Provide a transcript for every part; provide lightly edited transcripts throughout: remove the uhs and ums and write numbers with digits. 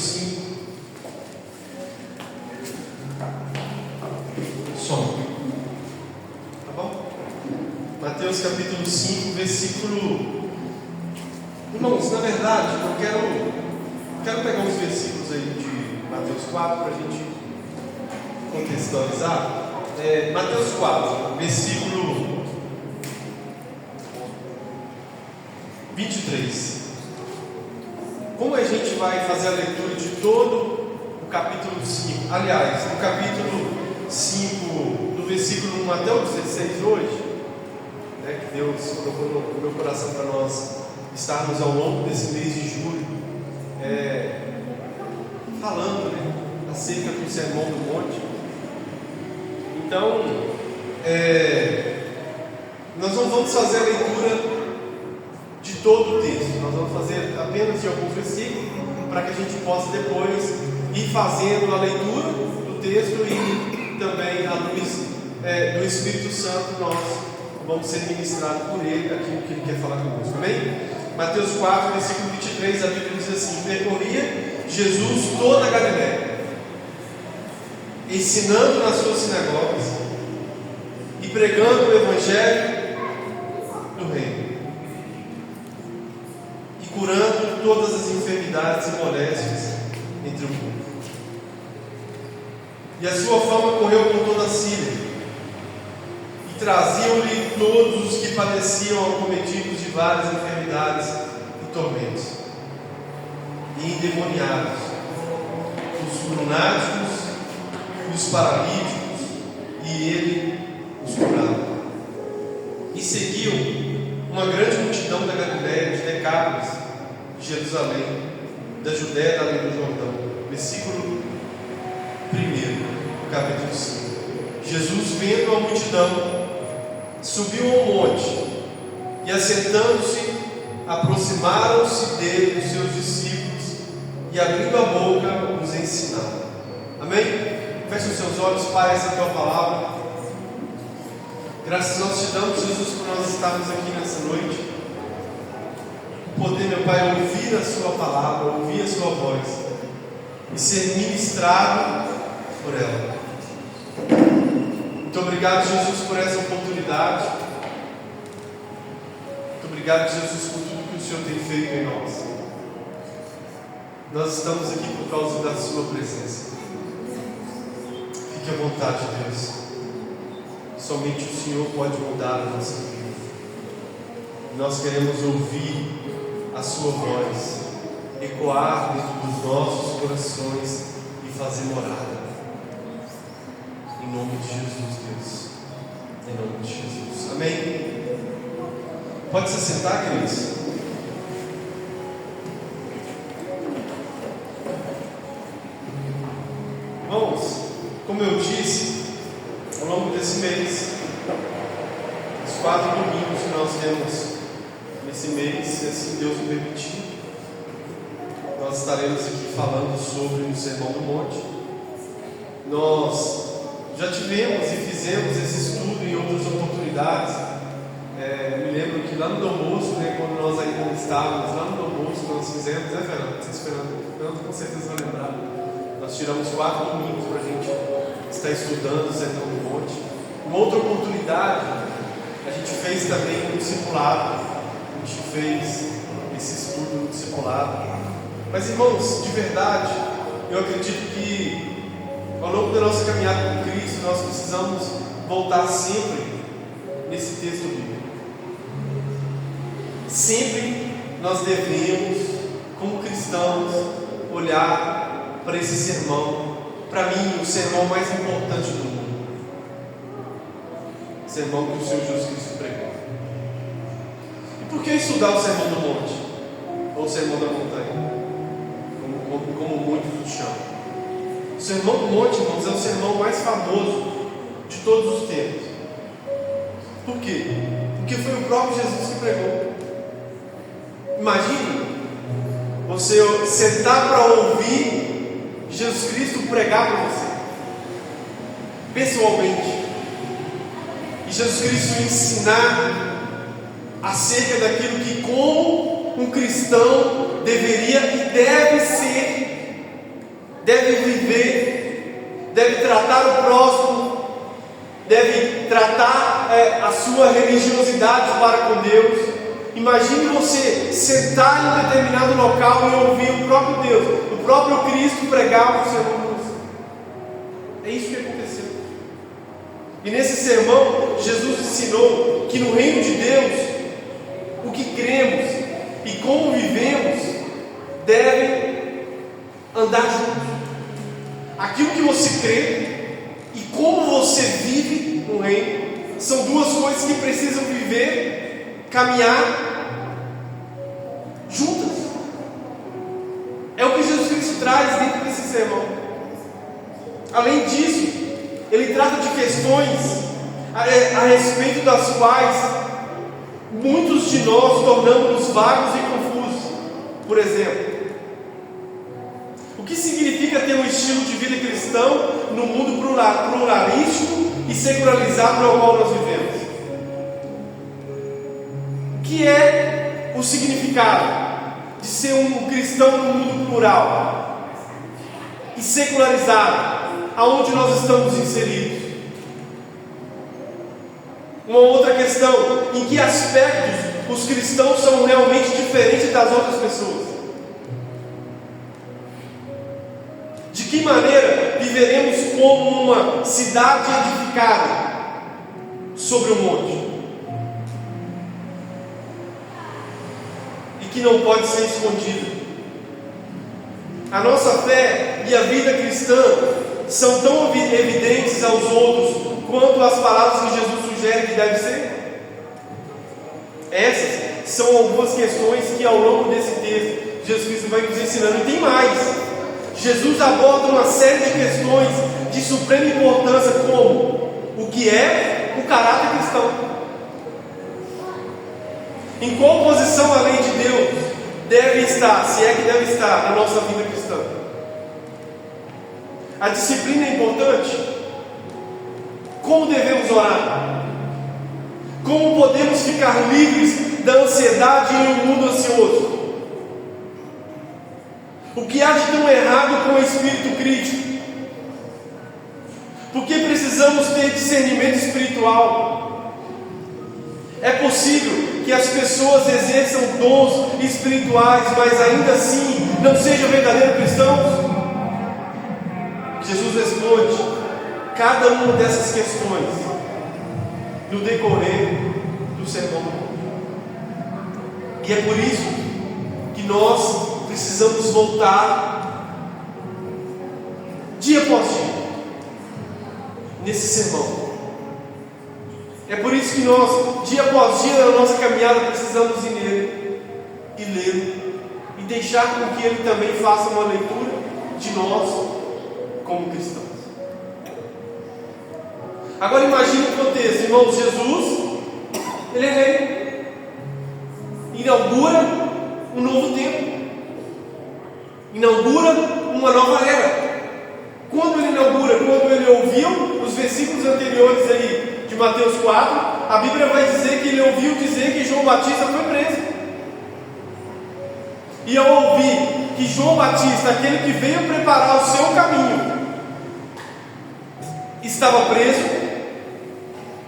5. Som. Tá bom? Mateus capítulo 5, versículo... Irmãos, na verdade, eu quero pegar uns versículos aí de Mateus 4 para a gente contextualizar. Mateus 4, versículo 23. Como a gente vai fazer a leitura de todo o capítulo 5? Aliás, no capítulo 5, do versículo 1 até o 16 hoje, que Deus colocou no meu coração para nós estarmos ao longo desse mês de julho, falando acerca do Sermão do Monte. Então, nós não vamos fazer a leitura de todo o texto, nós vamos fazer apenas de alguns versículos, para que a gente possa depois ir fazendo a leitura do texto e também, à luz do Espírito Santo, nós vamos ser ministrados por Ele, aquilo que Ele quer falar conosco. Amém? Mateus 4, versículo 23, a Bíblia diz assim: percorria Jesus toda a Galiléia, ensinando nas suas sinagogas e pregando o Evangelho do Reino, e curando todas as enfermidades e moléstias entre o povo. E a sua fama correu por toda a Síria, e traziam-lhe todos os que padeciam acometidos de várias enfermidades e tormentos, e endemoniados, os lunáticos, os paralíticos, e ele os curava. E seguiam uma grande multidão da Galiléia, de Decápolis, de Jerusalém, da Judéia, da além do Jordão. Versículo 1, capítulo 5. Jesus, vendo a multidão, subiu ao monte, e assentando-se, aproximaram-se dele os seus discípulos, e abrindo a boca, os ensinaram. Amém? Feche os seus olhos, Pai, essa é a tua palavra. Graças nós te damos, Jesus, por nós estarmos aqui nessa noite, poder, meu Pai, ouvir a sua palavra, ouvir a sua voz e ser ministrado por ela. Muito obrigado, Jesus, por essa oportunidade. Muito obrigado, Jesus, por tudo que o Senhor tem feito em nós. Nós estamos aqui por causa da sua presença. Fique à vontade, Deus. Somente o Senhor pode mudar a nossa vida. Nós queremos ouvir a sua voz ecoar dentro dos nossos corações e fazer morada. Em nome de Jesus, Deus. Em nome de Jesus. Amém? Pode se sentar, queridos. Irmãos, como eu disse, ao longo desse mês, os 4 domingos que nós temos nesse mês, se assim Deus nos permitir, nós estaremos aqui falando sobre o Sermão do Monte. Nós já tivemos e fizemos esse estudo em outras oportunidades. Me lembro que lá no Dom Bosco, quando nós ainda estávamos lá no Dom Bosco, nós fizemos, Fernando? Vocês, Fernando com certeza vai lembrar. Nós tiramos 4 domingos para a gente estar estudando o Sermão do Monte. Uma outra oportunidade, a gente fez também um discipulado. A gente fez esse estudo no discipulado. Mas, irmãos, de verdade, eu acredito que ao longo da nossa caminhada com Cristo, nós precisamos voltar sempre nesse texto bíblico. Sempre nós devemos, como cristãos, olhar para esse sermão. Para mim, o sermão mais importante do mundo. O sermão que o Senhor Jesus Cristo pregou. E por que estudar o Sermão do Monte? Ou o Sermão da Montanha? Como muitos o chamam. O Sermão do Monte, irmãos, é o sermão mais famoso de todos os tempos. Por quê? Porque foi o próprio Jesus que pregou. Imagine você sentar para ouvir Jesus Cristo pregar para você, pessoalmente, e Jesus Cristo ensinar acerca daquilo que, como um cristão, deveria e deve ser deve viver, deve tratar o próximo, deve tratar a sua religiosidade para com Deus. Imagine você sentar em um determinado local e ouvir o próprio Deus, o próprio Cristo pregar o sermão. É isso que aconteceu. E nesse sermão, Jesus ensinou que no reino de Deus, o que cremos e como vivemos deve andar juntos. Aquilo que você crê e como você vive no reino são duas coisas que precisam viver, caminhar juntas. É o que Jesus Cristo traz dentro desse sermão. Além disso, ele trata de questões a respeito das quais muitos de nós tornamos vagos e confusos. Por exemplo, o que significa ter um estilo de vida cristão no mundo pluralístico e secularizado no qual nós vivemos? O que é o significado de ser um cristão no mundo plural e secularizado, aonde nós estamos inseridos? Uma outra questão: em que aspectos os cristãos são realmente diferentes das outras pessoas? De que maneira viveremos como uma cidade edificada sobre um monte e que não pode ser escondida? A nossa fé e a vida cristã são tão evidentes aos outros quanto as palavras que Jesus sugere que deve ser? Essas são algumas questões que ao longo desse texto Jesus Cristo vai nos ensinando. E tem mais. Jesus aborda uma série de questões de suprema importância, como o que é o caráter cristão, em qual posição a lei de Deus deve estar, se é que deve estar, na nossa vida cristã. A disciplina é importante. Como devemos orar? Como podemos ficar livres da ansiedade em um mundo ansioso? O que há de tão errado com o espírito crítico? Por que precisamos ter discernimento espiritual? É possível que as pessoas exerçam dons espirituais, mas ainda assim não sejam verdadeiros cristãos? Jesus responde cada uma dessas questões no decorrer do sermão. E é por isso que nós precisamos voltar dia após dia nesse sermão. É por isso que nós, dia após dia na nossa caminhada, precisamos ir nele e lê-lo e deixar com que ele também faça uma leitura de nós como cristãos. Agora imagine o contexto, irmãos. Jesus, ele é rei, inaugura um novo tempo, inaugura uma nova era. Quando ele inaugura, quando ele ouviu os versículos anteriores aí de Mateus 4, a Bíblia vai dizer que ele ouviu dizer que João Batista foi preso. E ao ouvir que João Batista, aquele que veio preparar o seu caminho, estava preso,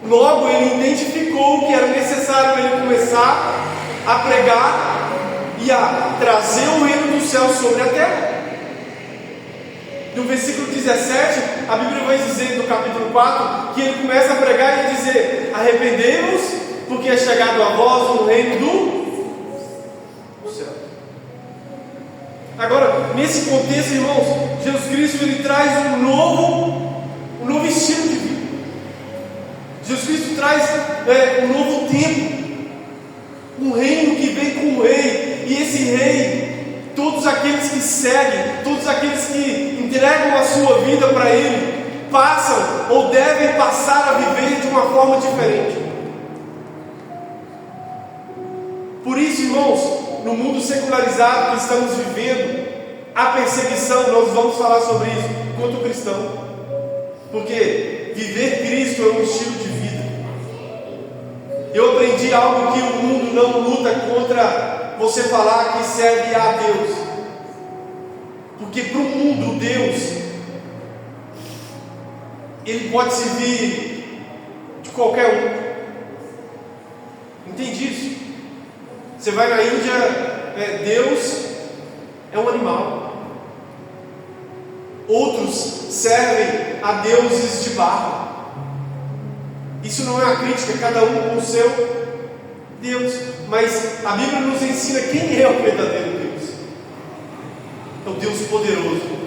logo ele identificou que era necessário ele começar a pregar e a trazer o reino do céu sobre a terra. No versículo 17, a Bíblia vai dizer, no capítulo 4, que ele começa a pregar e a dizer: arrependei-vos, porque é chegado a vós o reino do céu. Agora, nesse contexto, irmãos, Jesus Cristo ele traz um novo estilo de vida. Jesus Cristo traz um novo tempo, um reino que vem com o rei, e esse rei, todos aqueles que seguem, todos aqueles que entregam a sua vida para ele, passam ou devem passar a viver de uma forma diferente. Por isso, irmãos, no mundo secularizado que estamos vivendo, a perseguição, nós vamos falar sobre isso, quanto cristão, porque viver Cristo é um estilo de vida. Eu aprendi algo que o mundo não luta contra você falar que serve a Deus. Porque para o mundo, Deus, Ele pode servir de qualquer um. Entende isso? Você vai na Índia, Deus é um animal. Outros servem a deuses de barro. Isso não é uma crítica, cada um com o seu Deus. Mas a Bíblia nos ensina quem é o verdadeiro Deus. É o Deus poderoso.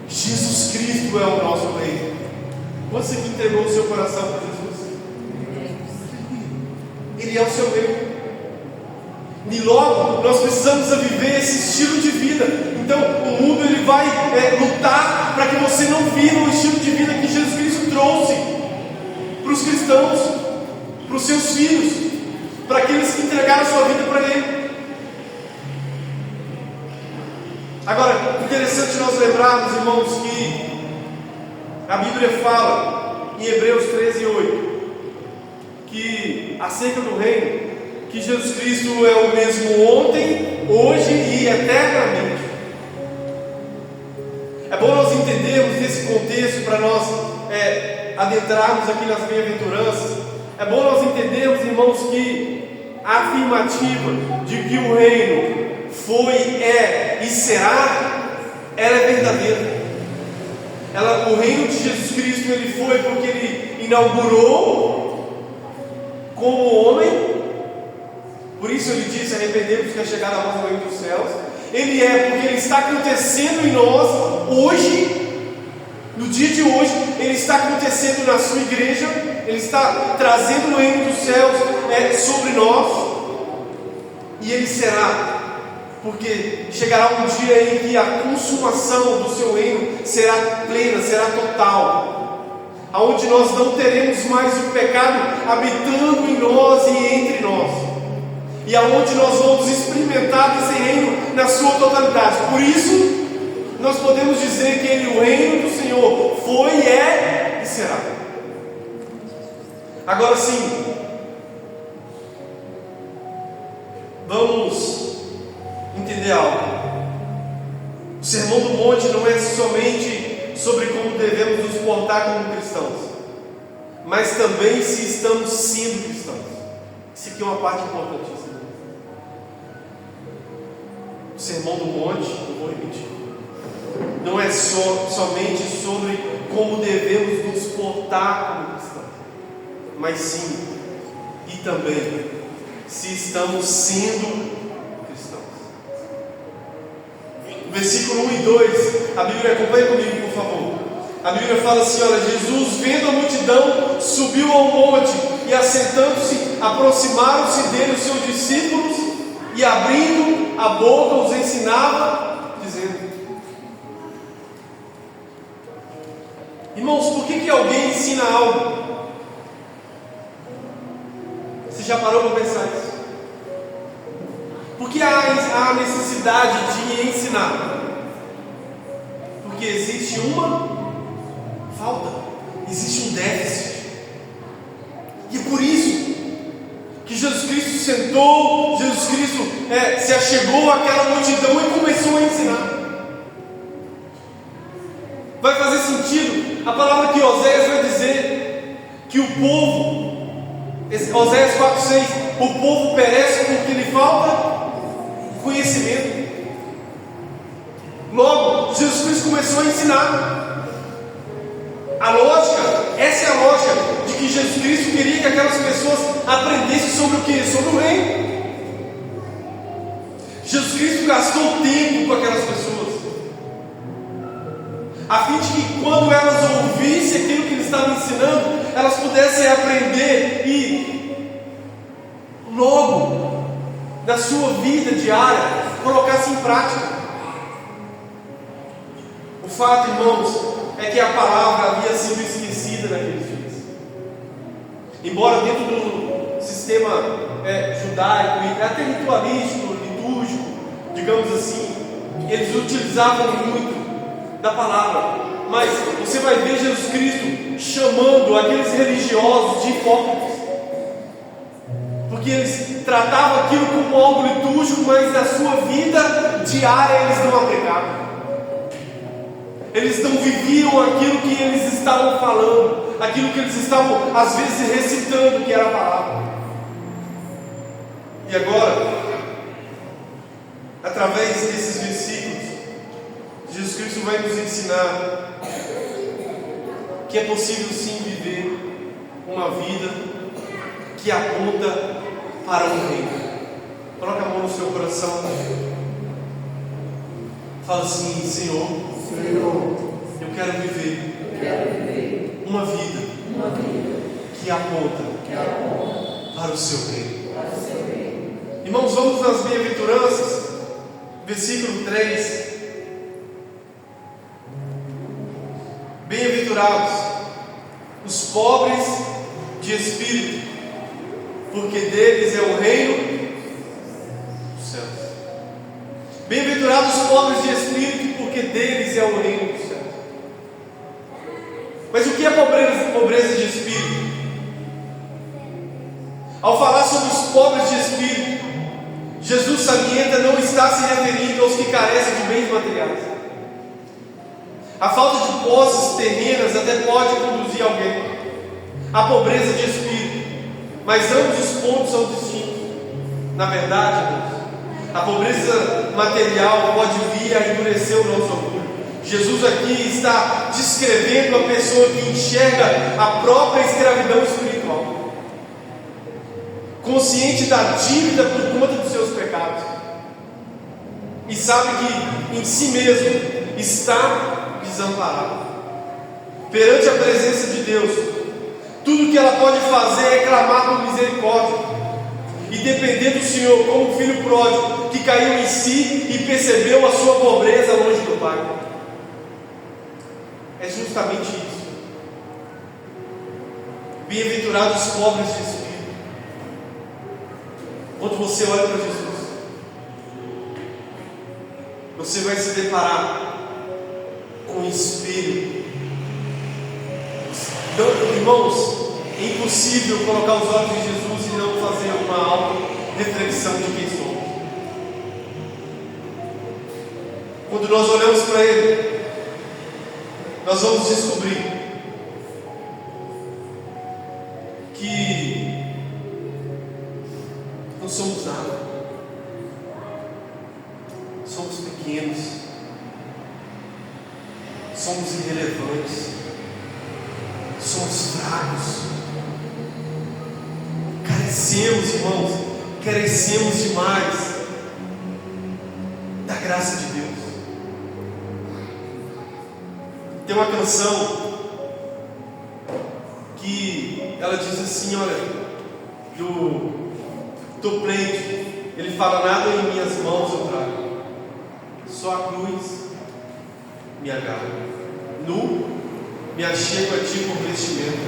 Jesus Cristo é o nosso Rei. Você que entregou o seu coração para Jesus, Ele é o seu Rei. E logo nós precisamos viver esse estilo de vida. Então o mundo ele vai lutar para que você não viva o estilo de vida que Jesus Cristo trouxe para os cristãos, para os seus filhos, para aqueles que entregaram a sua vida para Ele. Agora, interessante nós lembrarmos, irmãos, que a Bíblia fala em Hebreus 13:8 que acerca do reino, que Jesus Cristo é o mesmo ontem, hoje e eternamente. É bom nós entendermos esse contexto para nós adentrarmos aqui nas bem-aventuranças. É bom nós entendermos, irmãos, que a afirmativa de que o reino foi, é e será, ela é verdadeira. O reino de Jesus Cristo ele foi porque Ele inaugurou como homem. Por isso Ele disse: arrependemos que é chegada a voz do reino dos céus. Ele é porque Ele está acontecendo em nós hoje. No dia de hoje, Ele está acontecendo na sua igreja. Ele está trazendo o reino dos céus sobre nós. E Ele será, porque chegará um dia em que a consumação do seu reino será plena, será total, aonde nós não teremos mais o pecado habitando em nós e entre nós, e aonde nós vamos experimentar esse reino na sua totalidade. Por isso nós podemos dizer que Ele, o reino do Senhor, foi, é e será. Agora sim, vamos entender algo. O Sermão do Monte não é somente sobre como devemos nos portar como cristãos, mas também se estamos sendo cristãos. Isso aqui é uma parte importantíssima. O Sermão do Monte, eu vou repetir, não é somente sobre como devemos nos portar como cristãos, mas sim e também se estamos sendo cristãos. Versículo 1 e 2, a Bíblia, acompanha comigo, por favor. A Bíblia fala assim: olha, Jesus, vendo a multidão, subiu ao monte, e assentando-se, aproximaram-se dele os seus discípulos, e abrindo a boca os ensinava, dizendo. Irmãos, por que alguém ensina algo? Você já parou para pensar isso? Por que há necessidade de ensinar? Porque existe uma falta, existe um déficit. E é por isso que Jesus Cristo sentou, Jesus Cristo se achegou àquela multidão e começou a ensinar. Vai fazer sentido a palavra que Oséias vai dizer, que o povo, Oséias 4:6, o povo perece porque lhe falta conhecimento. Logo, Jesus Cristo começou a ensinar. A lógica, essa é a lógica de que Jesus Cristo queria que aquelas pessoas aprendessem sobre o que? Sobre o reino. Jesus Cristo gastou tempo com aquelas pessoas, a fim de que quando elas ouvissem aquilo que Ele estava ensinando, elas pudessem aprender e logo na sua vida diária colocasse em prática. O fato, irmãos, é que a palavra havia sido esquecida naqueles dias. Embora dentro do sistema judaico e até ritualístico, litúrgico, digamos assim, eles utilizavam muito da palavra, mas você vai ver Jesus Cristo chamando aqueles religiosos de hipócritas, porque eles tratavam aquilo como algo litúrgico, mas a sua vida diária eles não aplicavam. Eles não viviam aquilo que eles estavam falando, aquilo que eles estavam às vezes recitando, que era a palavra. E agora, através desses versículos, Jesus Cristo vai nos ensinar que é possível sim viver uma vida que aponta para o reino. Coloca a mão no seu coração. Fala assim: Senhor, eu quero viver uma vida que aponta para o seu reino. Irmãos, vamos nas bem-aventuranças, versículo 3. Bem-aventurados os pobres de espírito, porque deles é o reino dos céus. Bem-aventurados os pobres de espírito, porque deles é o reino dos céus. Mas o que é pobreza de espírito? Ao falar sobre os pobres de espírito, Jesus salienta não está se referindo aos que carecem de bens materiais. A falta de posses terrenas até pode conduzir alguém à pobreza de espírito, mas ambos os pontos são distintos. Na verdade, irmãos, a pobreza material pode vir a endurecer o nosso orgulho. Jesus aqui está descrevendo a pessoa que enxerga a própria escravidão espiritual, consciente da dívida por conta dos seus pecados, e sabe que em si mesmo está desamparado. Perante a presença de Deus, tudo que ela pode fazer é clamar por misericórdia e depender do Senhor, como o filho pródigo que caiu em si e percebeu a sua pobreza longe do Pai. É justamente isso. Bem-aventurados os pobres de espírito. Quando você olha para Jesus, você vai se deparar com um espelho. Irmãos, é impossível colocar os olhos em Jesus e não fazer uma auto-reflexão de quem somos. Quando nós olhamos para Ele, nós vamos descobrir que não somos nada, somos pequenos, somos irrelevantes, somos fracos, carecemos, irmãos, carecemos demais da graça de Deus. Tem uma canção que ela diz assim, olha, do pleito, ele fala: nada em minhas mãos eu trago, só a cruz me agarra. Nu me achego a ti por vestimenta,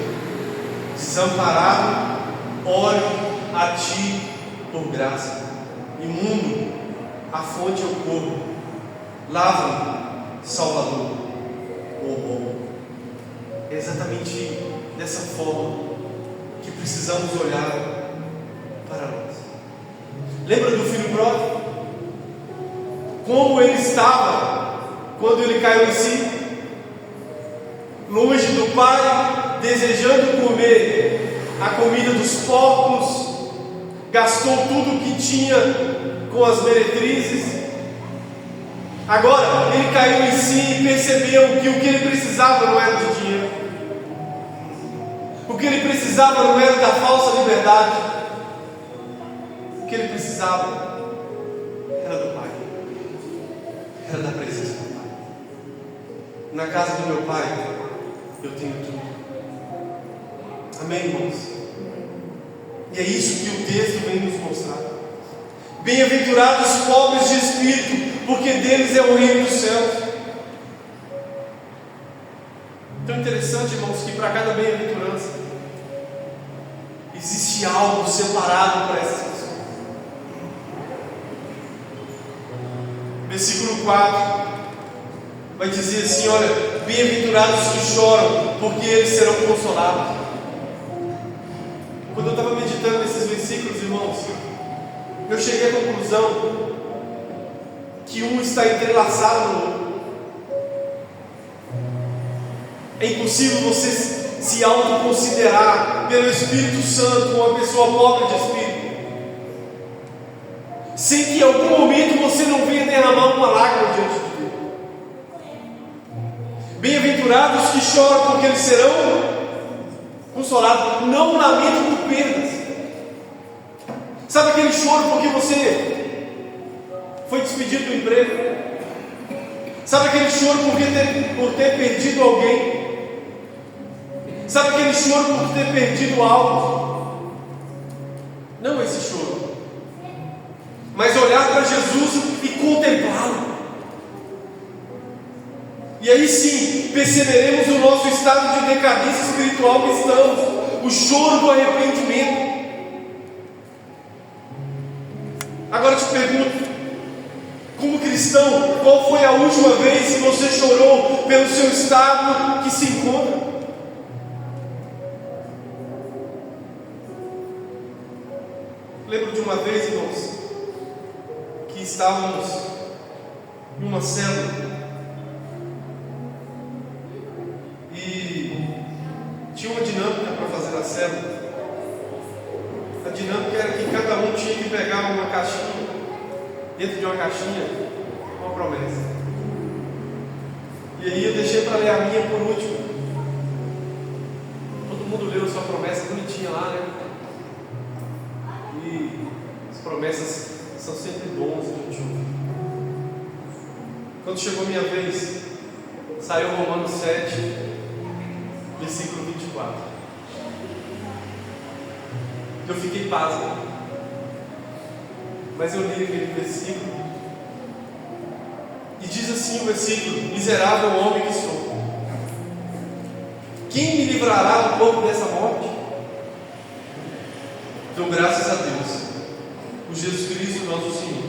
desamparado olho a ti por graça. Imundo a fonte eu corro, lava-me, Salvador, o bom. É exatamente dessa forma que precisamos olhar para nós. Lembra do filho pródigo? Como ele estava quando ele caiu em si? Longe do Pai, desejando comer a comida dos porcos, gastou tudo o que tinha com as meretrizes. Agora ele caiu em si e percebeu que o que ele precisava não era de dinheiro, o que ele precisava não era da falsa liberdade, o que ele precisava era do Pai, era da presença do Pai. Na casa do meu Pai eu tenho tudo. Amém, irmãos? E é isso que o texto vem nos mostrar. Bem-aventurados os pobres de espírito, porque deles é o reino dos céus. Tão interessante, irmãos, que para cada bem-aventurança existe algo separado para essas pessoas. Versículo 4 vai dizer assim, olha: bem-aventurados os que choram, porque eles serão consolados. Quando eu estava meditando nesses versículos, irmãos, eu cheguei à conclusão que um está entrelaçado no outro. É impossível você se autoconsiderar pelo Espírito Santo uma pessoa pobre de espírito, sem que em algum momento você não venha derramar uma lágrima diante de Deus. Bem-aventurados que choram, porque eles serão consolados. Não lamento por perdas. Sabe aquele choro porque você foi despedido do emprego? Sabe aquele choro por ter perdido alguém? Sabe aquele choro por ter perdido algo? Não esse choro, mas olhar para Jesus e contemplá-lo. E aí sim, perceberemos o nosso estado de decadência espiritual que estamos, o choro do arrependimento. Agora eu te pergunto, como cristão, qual foi a última vez que você chorou pelo seu estado que se encontra? Lembro de uma vez, irmãos, que estávamos em uma célula e tinha uma dinâmica para fazer na célula. A dinâmica era que cada um tinha que pegar uma caixinha, dentro de uma caixinha, uma promessa. E aí eu deixei para ler a minha por último. Todo mundo leu sua promessa bonitinha lá, né? E as promessas são sempre bons a gente ouvir. Quando chegou a minha vez, saiu Romanos 7, versículo 24. Eu fiquei pasmo, mas eu li aquele versículo e diz assim o versículo: miserável homem que sou, quem me livrará do corpo dessa morte? Dou graças a Deus por Jesus Cristo nosso Senhor.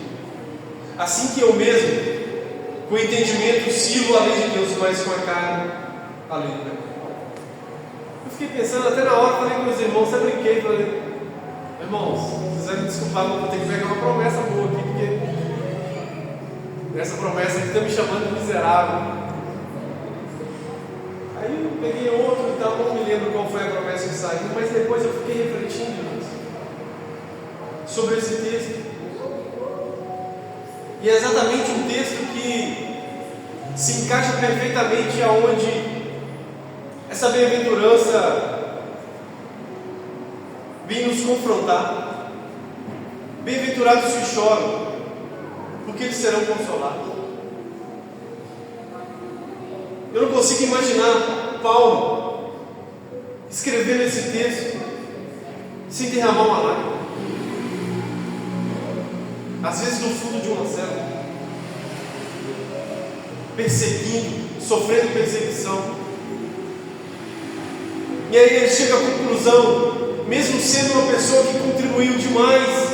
Assim que eu mesmo, com entendimento, sirvo a lei de Deus, mas com a carne, a lei do pecado. Eu fiquei pensando até na hora, falei com meus irmãos, até brinquei, falei: irmãos, vocês vão me desculpar, mas vou ter que pegar uma promessa boa aqui, porque essa promessa aqui está me chamando de miserável. Aí eu peguei outro e tal, não me lembro qual foi a promessa que saiu, mas depois eu fiquei refletindo sobre esse texto. E é exatamente um texto que se encaixa perfeitamente aonde essa bem-aventurança vem nos confrontar. Bem-aventurados que choram, porque eles serão consolados. Eu não consigo imaginar Paulo escrevendo esse texto sem derramar uma lágrima. Às vezes no fundo de uma cela, perseguindo, sofrendo perseguição. E aí ele chega à conclusão, mesmo sendo uma pessoa que contribuiu demais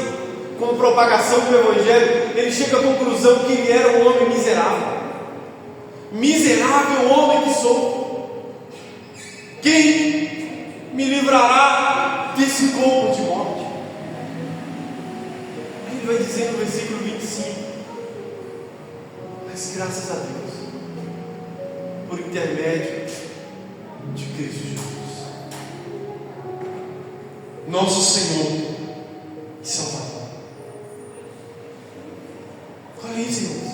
com a propagação do Evangelho, ele chega à conclusão que ele era um homem miserável. Miserável homem que sou, quem me livrará desse corpo de morte? Aí ele vai dizer no versículo 25: mas graças a Deus, por intermédio de Cristo Jesus, nosso Senhor e Salvador. Olha isso, irmãos.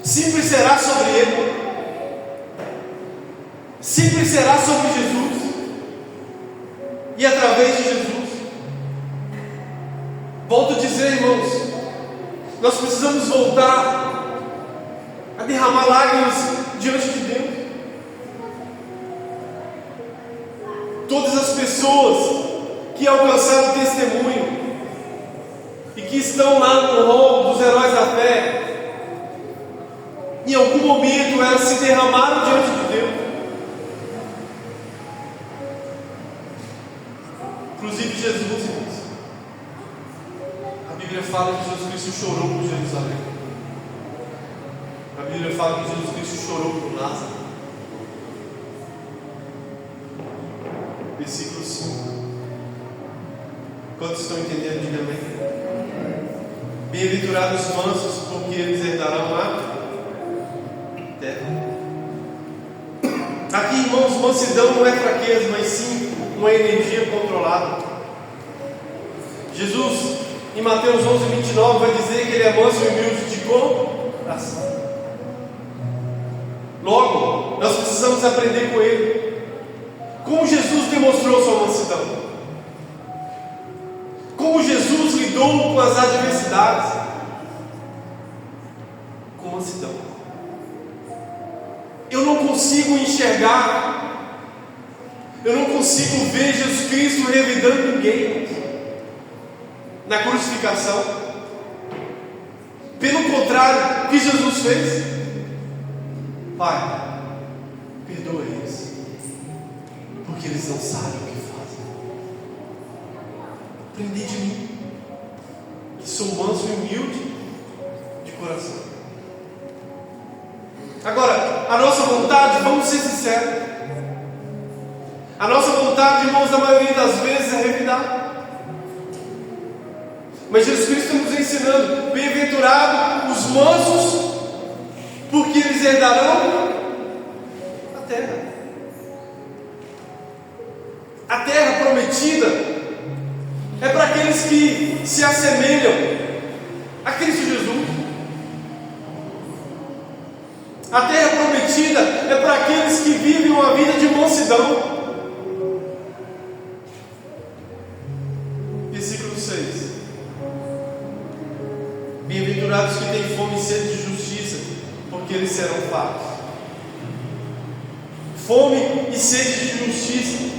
Sempre será sobre Ele, sempre será sobre Jesus e através de Jesus. Volto a dizer, irmãos, nós precisamos voltar a derramar lágrimas diante de Deus. Todas as pessoas que alcançaram testemunho e que estão lá no rol dos heróis da fé, em algum momento elas se derramaram diante de Deus. Inclusive Jesus, irmãos. A Bíblia fala que Jesus Cristo chorou por Jerusalém. A Bíblia fala que Jesus Cristo chorou por Lázaro. Versículo 5. Quantos estão entendendo? Diga amém. Bem-aventurados os mansos, porque eles herdarão a terra. Aqui, irmãos, mansidão não é fraqueza, mas sim uma energia controlada. Jesus, em Mateus 11:29, vai dizer que ele é manso e humilde de coração. Logo, nós precisamos aprender com ele. Como Jesus demonstrou sua mansidão? Como Jesus lidou com as adversidades? Com mansidão. Eu não consigo enxergar, eu não consigo ver Jesus Cristo revidando ninguém na crucificação. Pelo contrário, o que Jesus fez? Pai, perdoa eles, porque eles não sabem o que fazem. Aprendi de mim, que sou manso e humilde de coração. Agora, a nossa vontade, vamos ser sinceros, a nossa vontade, irmãos, na maioria das vezes é revidar. Mas Jesus Cristo está nos ensinando: bem-aventurados os mansos, porque eles herdarão a terra. A terra prometida é para aqueles que se assemelham a Cristo Jesus. A terra prometida é para aqueles que vivem uma vida de mansidão. Versículo 6. Bem-aventurados que têm fome e sede de justiça, porque eles serão fartos. Fome e sede de justiça.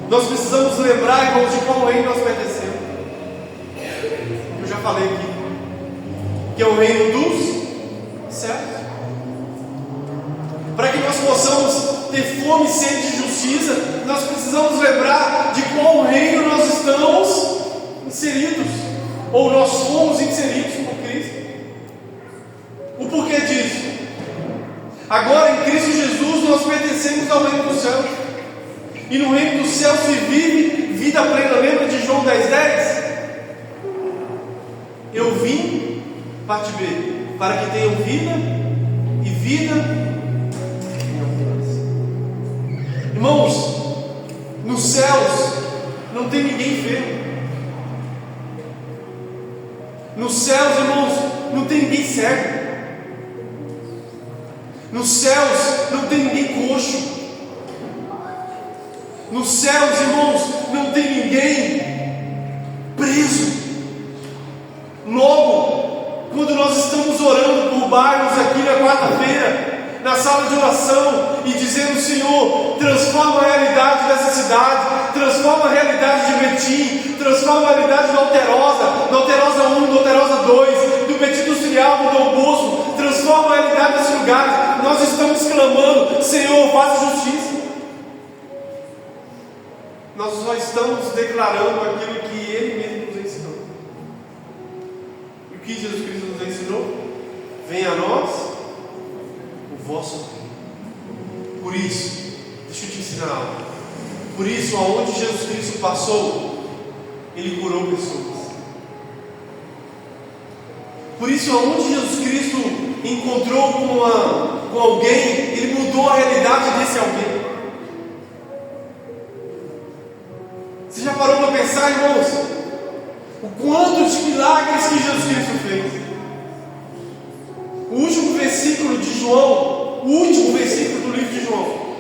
Nós precisamos lembrar, irmãos, de qual reino nós pertencemos. Eu já falei aqui, que é o reino dos céus. Para que nós possamos ter fome e sede de justiça, nós precisamos lembrar de qual reino nós estamos inseridos, ou nós fomos inseridos por Cristo. O porquê disso? Agora em Cristo Jesus nós pertencemos ao reino dos céus, e no reino dos céus se vive vida plena. Lembra de João 10:10? Eu vim, parte B, para que tenham vida e vida em abundância. Irmãos, nos céus não tem ninguém enfermo. Nos céus, irmãos, não tem ninguém cego. Nos céus não tem ninguém coxo. Nos céus, irmãos, não tem ninguém preso. Logo, quando nós estamos orando por bairros aqui na quarta-feira, na sala de oração, e dizendo: Senhor, transforma a realidade dessa cidade, transforma a realidade de Betim, transforma a realidade da Alterosa 1, da Alterosa 2, do Betim Industrial, do Dom Bosco, transforma a realidade desse lugar. Nós estamos clamando: Senhor, faça justiça. Nós só estamos declarando aquilo que Ele mesmo nos ensinou. E o que Jesus Cristo nos ensinou? Venha a nós o vosso reino. Por isso, deixa eu te ensinar algo. Por isso, aonde Jesus Cristo passou, Ele curou pessoas. Por isso, aonde Jesus Cristo encontrou com alguém, Ele mudou a realidade desse alguém. Você já parou para pensar, irmãos, o quanto de milagres que Jesus Cristo fez? O último versículo de João, o último versículo do livro de João,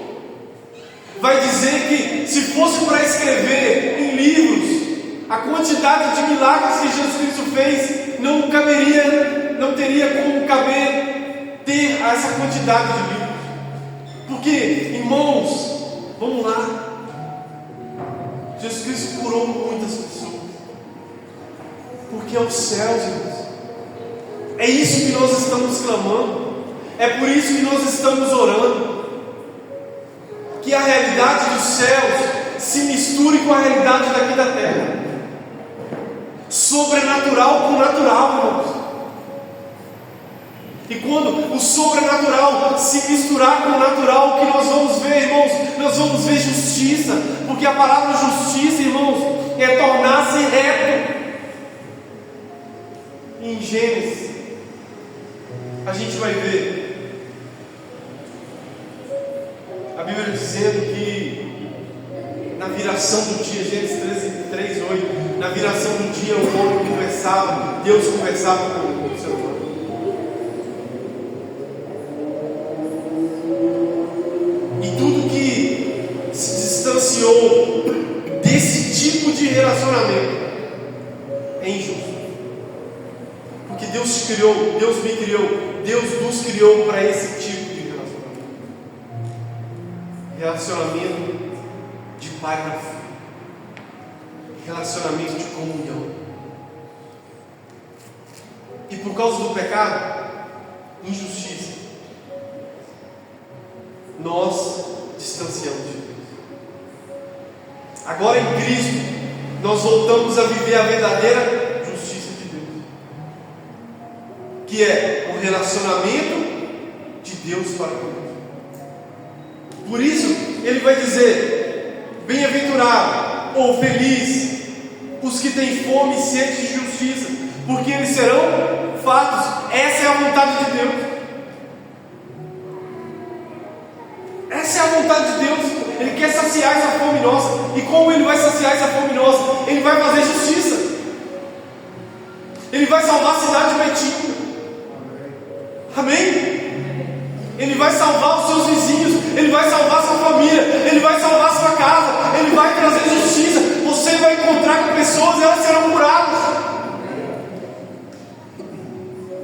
vai dizer que se fosse para escrever em livros a quantidade de milagres que Jesus Cristo fez, não teria como caber ter essa quantidade de livros. Porque, irmãos, vamos lá, Jesus Cristo curou muitas pessoas, porque é os céus, irmãos. É isso que nós estamos clamando, é por isso que nós estamos orando, que a realidade dos céus se misture com a realidade daqui da terra, sobrenatural com natural, irmãos. E quando o sobrenatural se misturar com o natural, o que nós vamos ver, irmãos? Nós vamos ver justiça, porque a palavra justiça, irmãos, é tornar-se reto. Em Gênesis, a gente vai ver a Bíblia dizendo que na viração do dia, Gênesis 3:8, na viração do dia o homem conversava, Deus conversava com o ser humano. E tudo que se distanciou desse tipo de relacionamento é injusto. Porque Deus te criou, Deus me criou, Deus nos criou para esse tipo de relacionamento. Relacionamento de pai para filho. Relacionamento de comunhão. E por causa do pecado, injustiça, nós distanciamos de Deus. Agora em Cristo, nós voltamos a viver a verdadeira justiça de Deus, que é o relacionamento de Deus para conosco. Por isso, ele vai dizer: bem-aventurado ou feliz os que têm fome e sede de justiça, porque eles serão fartos. Essa é a vontade de Deus. Essa é a vontade de Deus. Ele quer saciar essa fome nossa. E como Ele vai saciar essa fome nossa? Ele vai fazer justiça. Ele vai salvar a cidade de Betim. Amém? Ele vai salvar os seus vizinhos. Ele vai salvar a sua família. Ele vai salvar a sua casa. Ele vai trazer justiça. Você vai encontrar com pessoas e elas serão curadas.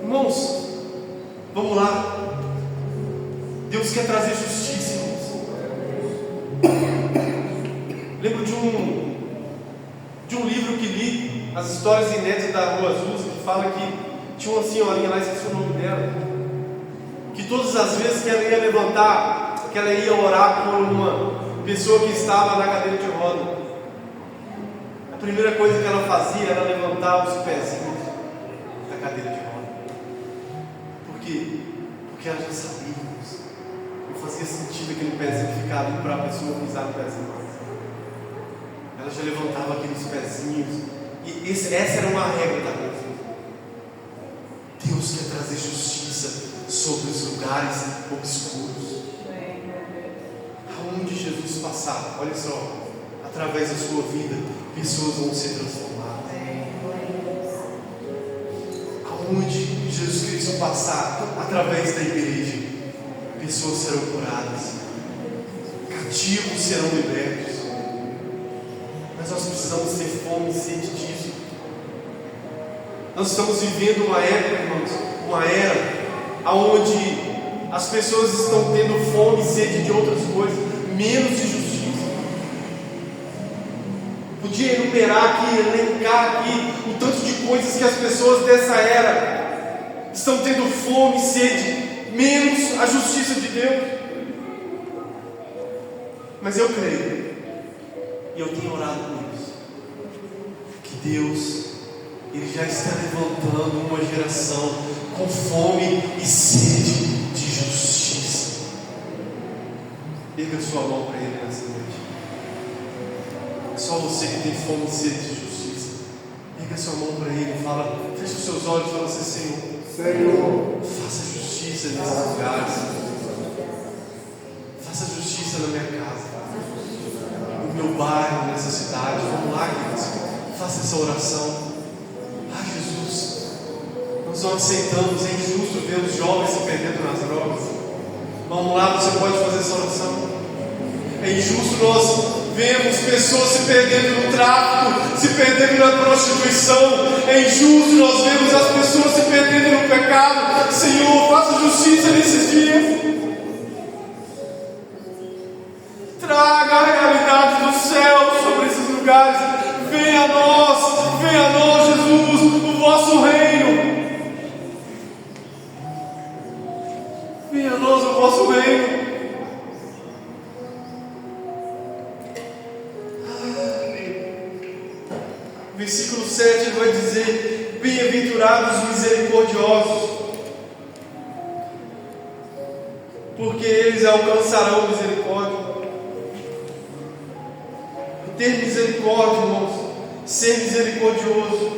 Irmãos, vamos lá. Deus quer trazer justiça, irmãos. Lembro de um livro que li, As Histórias Inéditas da Rua Azul, que fala que tinha uma senhorinha lá, esqueci o nome dela, que todas as vezes que ela ia levantar, que ela ia orar por uma pessoa que estava na cadeira de roda, a primeira coisa que ela fazia era levantar os pezinhos da cadeira de roda. Por quê? Porque ela já sabia, não fazia sentido aquele pezinho ficar ali para a pessoa pisar no pezinho mais. Ela já levantava aqueles pezinhos, e essa era uma regra da coisa. Deus quer trazer justiça sobre os lugares obscuros. Aonde Jesus passar, olha só, através da sua vida, pessoas vão ser transformadas. Aonde Jesus Cristo passar, através da igreja, pessoas serão curadas, cativos serão libertos. Mas nós precisamos ter fome e sede disso. Nós estamos vivendo uma época, irmãos, uma era onde as pessoas estão tendo fome e sede de outras coisas, menos de justiça. Podia enumerar aqui, elencar aqui o tanto de coisas que as pessoas dessa era estão tendo fome e sede, menos a justiça de Deus. Mas eu creio, e eu tenho orado por isso, que Deus, Ele já está levantando uma geração com fome e sede de justiça. Erga sua mão para Ele nessa noite. É só você que tem fome e sede de justiça. Erga sua mão para Ele e fala, fecha os seus olhos e fala assim: Senhor, faça justiça nesses lugares. Faça justiça na minha casa, no meu bairro, nessa cidade. Vamos lá, queridos. Faça essa oração. Ah, Jesus, nós não aceitamos, é injusto ver os jovens se perdendo nas drogas. Vamos lá, você pode fazer essa oração. É injusto nós vemos pessoas se perdendo no tráfico, se perdendo na prostituição. É injusto nós vemos as pessoas se perdendo no pecado. Senhor, faça justiça nesses dias. Traga a realidade do céu sobre esses lugares. Venha a nós, Jesus, o vosso reino. Venha a nós o vosso reino. Versículo 7 ele vai dizer: bem-aventurados os misericordiosos, porque eles alcançarão misericórdia. Ter misericórdia, irmãos, ser misericordioso,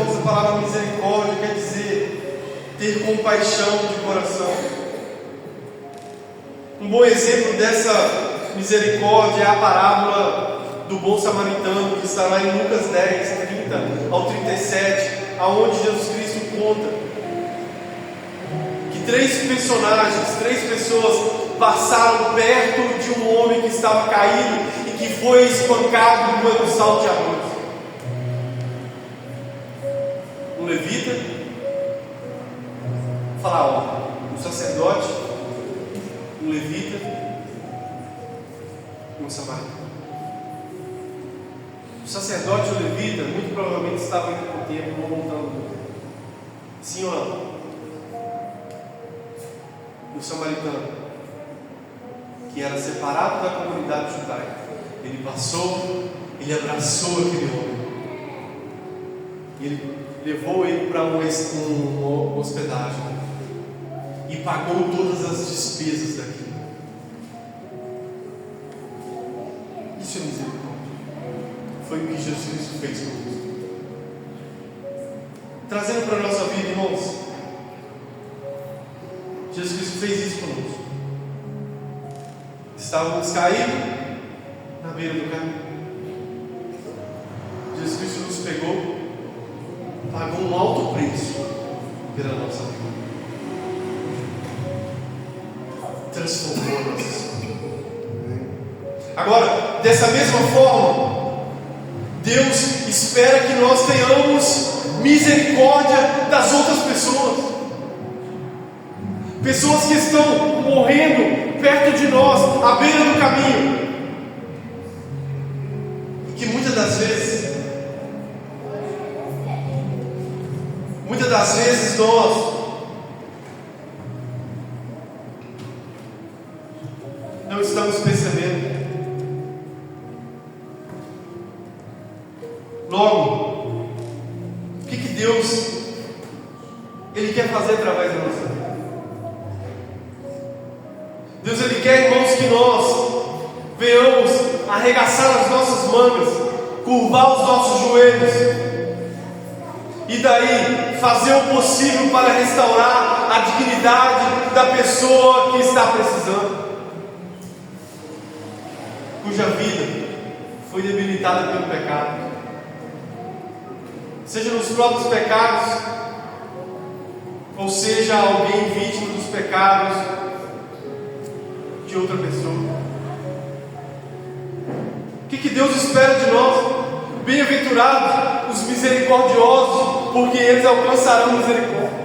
irmãos, a palavra misericórdia quer dizer ter compaixão de coração. Um bom exemplo dessa misericórdia é a parábola do bom samaritano, que está lá em Lucas 10, 30 ao 37, aonde Jesus Cristo conta que 3 personagens, 3 pessoas passaram perto de um homem que estava caído e que foi espancado com um sal de arroz. Um levita, vou falar, ó, um sacerdote, um levita e um samaritano. O sacerdote e o levita muito provavelmente estavam indo para o templo ou voltando do templo. Sim ou não? E o samaritano, que era separado da comunidade judaica, ele passou, ele abraçou aquele homem, ele levou ele para uma hospedagem e pagou todas as despesas daquilo. Isso é misericórdia. Foi o que Jesus Cristo fez conosco. Trazendo para a nossa vida, irmãos, Jesus Cristo fez isso conosco. Estávamos caídos na beira do caminho. Jesus Cristo nos pegou, pagou um alto preço pela nossa vida, transformou a nossa história. Agora, dessa mesma forma, Deus espera que nós tenhamos misericórdia das outras pessoas. Pessoas que estão morrendo perto de nós, à beira do caminho. E que muitas das vezes nós não estamos percebendo. Logo, o que Deus Ele quer fazer através da nossa vida? Deus, Ele quer, irmãos, que nós venhamos arregaçar as nossas mangas, curvar os nossos joelhos e daí fazer o possível para restaurar a dignidade da pessoa que está precisando, cuja vida foi debilitada pelo pecado, seja nos próprios pecados, ou seja alguém vítima dos pecados de outra pessoa. O que Deus espera de nós? Bem-aventurados os misericordiosos, porque eles alcançarão misericórdia.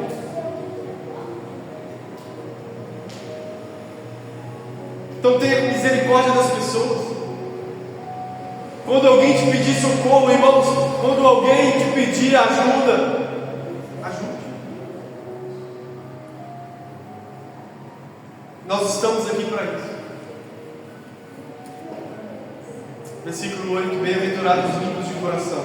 Então tenha misericórdia das pessoas. Quando alguém te pedir socorro, irmãos, quando alguém te pedir ajuda, ajude. Nós estamos aqui para isso. Versículo 8: bem-aventurados os limpos de coração,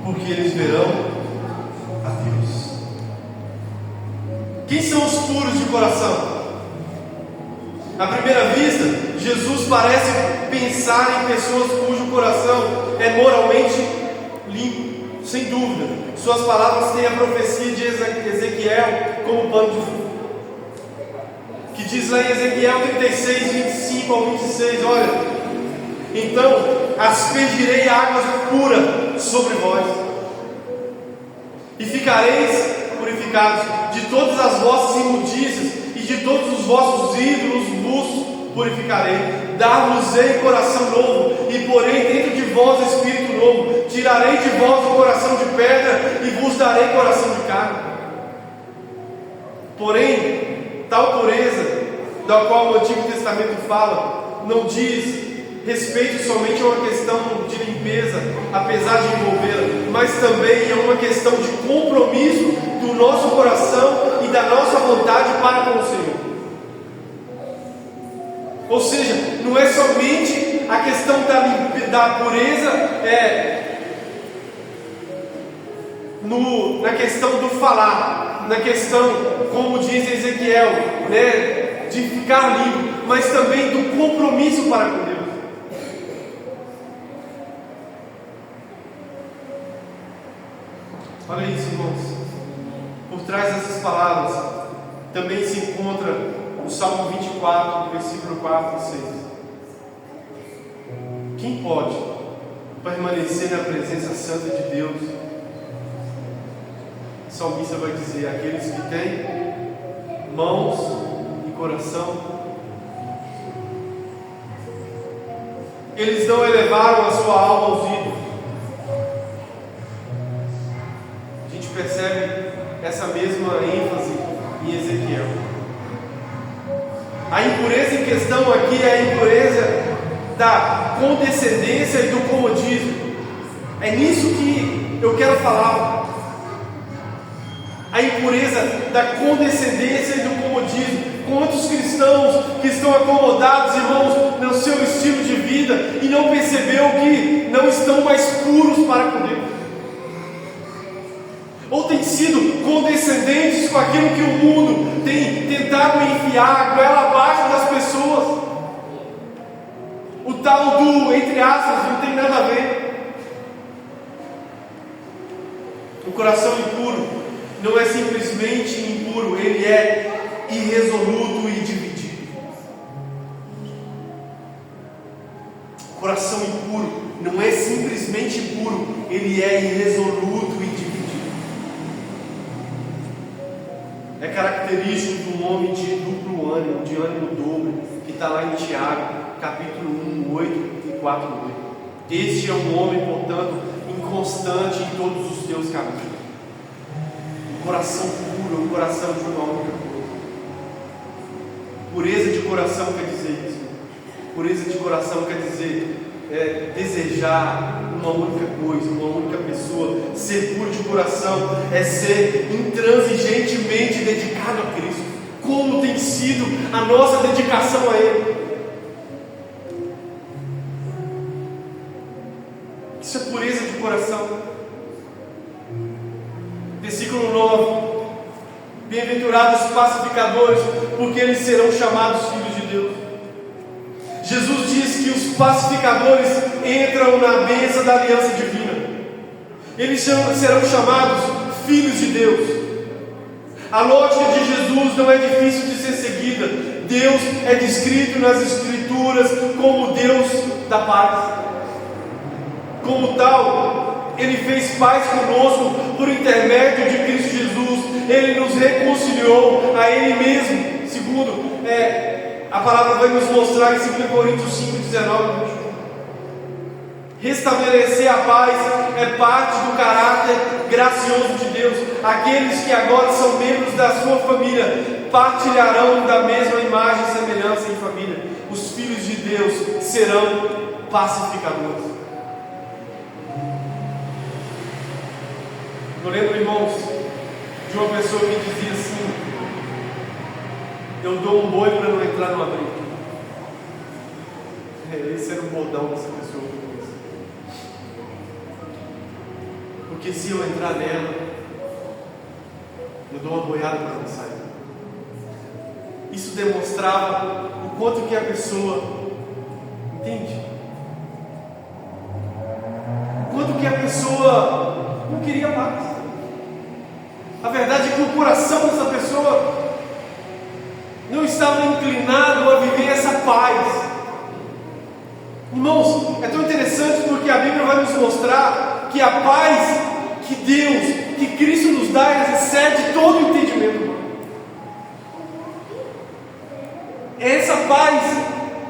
porque eles verão a Deus. Quem são os puros de coração? À primeira vista, Jesus parece pensar em pessoas cujo coração é moralmente limpo, sem dúvida. Suas palavras têm a profecia de Ezequiel como pano de fundo, que diz lá em Ezequiel 36, 25 ao 26, olha: então aspergirei águas puras sobre vós, e ficareis purificados de todas as vossas imundícias, e de todos os vossos ídolos vos purificarei. Dar-vos-ei coração novo, e porei dentro de vós espírito novo. Tirarei de vós o coração de pedra, e vos darei coração de carne. Porém, tal pureza, da qual o Antigo Testamento fala, não diz respeito somente a uma questão de limpeza, apesar de envolvê-la, mas também é uma questão de compromisso do nosso coração e da nossa vontade para com o Senhor. Ou seja, não é somente a questão da pureza na questão do falar, na questão, como diz Ezequiel, de ficar limpo, mas também do compromisso para com Deus. Olha isso, irmãos. Por trás dessas palavras também se encontra o Salmo 24, versículo 4 e 6. Quem pode permanecer na presença santa de Deus? O salmista vai dizer: aqueles que têm mãos e coração. Eles não elevaram a sua alma aos ídolos. A gente percebe essa mesma ênfase em Ezequiel. A impureza em questão aqui é a impureza da condescendência e do comodismo. É nisso que eu quero falar. A impureza da condescendência e do comodismo. Quantos cristãos que estão acomodados, irmãos, no seu estilo de vida e não percebeu que não estão mais puros para com Deus? Ou têm sido condescendentes com aquilo que o mundo tem tentado enfiar a goela abaixo das pessoas. O tal do, entre aspas, não tem nada a ver. O coração impuro não é simplesmente impuro, ele é irresoluto e dividido. O coração impuro não é simplesmente impuro, ele é irresoluto e dividido. É característico de um homem de duplo ânimo, de ânimo dobro, que está lá em Tiago, capítulo 1, 8 e 4, 8. Este é um homem, portanto, inconstante em todos os teus caminhos. Um coração puro, um coração de uma única coisa. Pureza de coração quer dizer isso. Pureza de coração quer dizer desejar uma única coisa, uma única pessoa. Ser puro de coração é ser intransigentemente dedicado a Cristo. Como tem sido a nossa dedicação a Ele? Isso é pureza de coração. Versículo 9: bem-aventurados os pacificadores, porque eles serão chamados filhos de Deus. Jesus diz que os pacificadores entram na bênção da aliança divina. Eles serão chamados filhos de Deus. A lógica de Jesus não é difícil de ser seguida. Deus é descrito nas Escrituras como Deus da paz. Como tal, Ele fez paz conosco por intermédio de Cristo Jesus. Ele nos reconciliou a Ele mesmo. Segundo, a palavra vai nos mostrar em 2 Coríntios 5, 19. Restabelecer a paz é parte do caráter gracioso de Deus. Aqueles que agora são membros da sua família partilharão da mesma imagem e semelhança em família. Os filhos de Deus serão pacificadores. Eu lembro, irmãos, de uma pessoa que dizia assim: eu dou um boi para não entrar numa briga. Esse era o bordão dessa pessoa. Porque se eu entrar nela, eu dou uma boiada para não sair. Isso demonstrava o quanto que a pessoa entende, o quanto que a pessoa não queria paz. A verdade é que o coração dessa pessoa não estava inclinado a viver essa paz. Irmãos, é tão interessante porque a Bíblia vai nos mostrar que a paz que Deus, que Cristo nos dá, excede todo o entendimento. É essa paz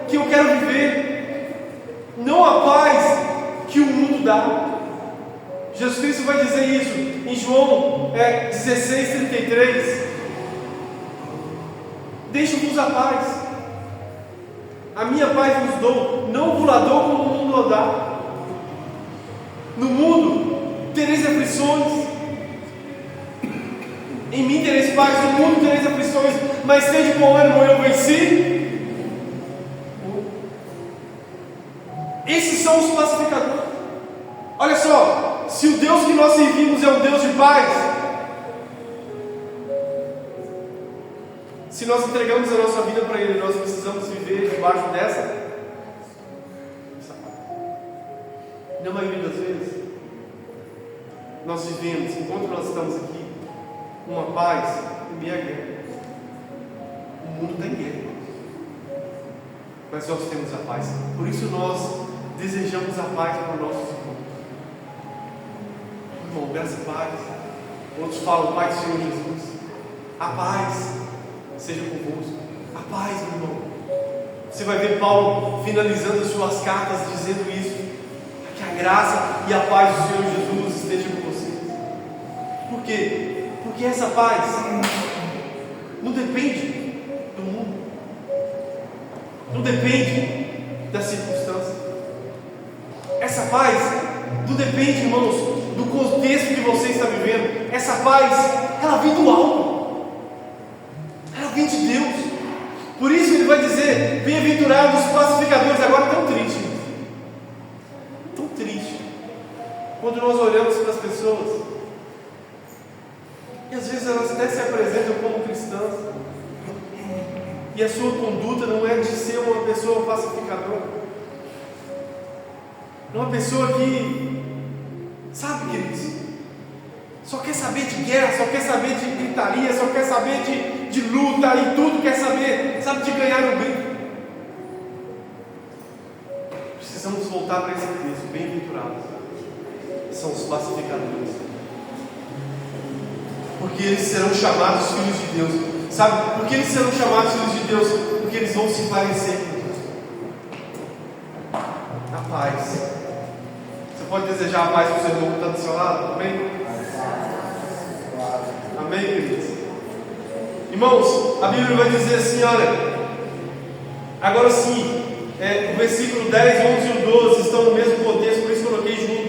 que eu quero viver, não a paz que o mundo dá. Jesus Cristo vai dizer isso em João 16:33. Deixo-vos a paz, a minha paz vos dou, não vos la dou como o mundo dá. No mundo tereis aflições, em mim tereis paz, no mundo tereis aflições, mas tende bom ânimo, eu venci. Esses são os pacificadores. Olha só, se o Deus que nós servimos é um Deus de paz, se nós entregamos a nossa vida para Ele, nós precisamos viver debaixo dessa paz. Na maioria das vezes, nós vivemos, enquanto nós estamos aqui, uma paz em meio à guerra. O mundo está em guerra, mas nós temos a paz. Por isso nós desejamos a paz para os nossos irmãos. Irmão, graça e paz. Outros falam, Pai do Senhor Jesus, a paz seja convosco. A paz, meu irmão. Você vai ver Paulo finalizando as suas cartas dizendo isso, que a graça e a paz do Senhor Jesus estejam com vocês. Por quê? Porque essa paz não depende do mundo, não depende da circunstância. Essa paz não depende, irmãos, do contexto que você está vivendo. Essa paz, ela vem do alto, ela vem de Deus. Por isso ele vai dizer, bem-aventurados os pacificadores. Agora tão triste, quando nós olhamos para as pessoas, e às vezes elas até se apresentam como cristãs, e a sua conduta não é de ser uma pessoa pacificadora, não é uma pessoa que, sabe, queridos, só quer saber de guerra, só quer saber de gritaria, só quer saber de luta e tudo quer saber, sabe, de ganhar um bem. Precisamos voltar para esse texto, bem-aventurados são os pacificadores, porque eles serão chamados filhos de Deus. Sabe por que eles serão chamados filhos de Deus? Porque eles vão se parecer com Deus. A paz. Você pode desejar a paz para o seu irmão que está do seu lado? Amém? Amém, queridos? Irmãos, a Bíblia vai dizer assim, olha, agora sim, o versículo 10, 11 e 12 estão no mesmo contexto, por isso coloquei junto.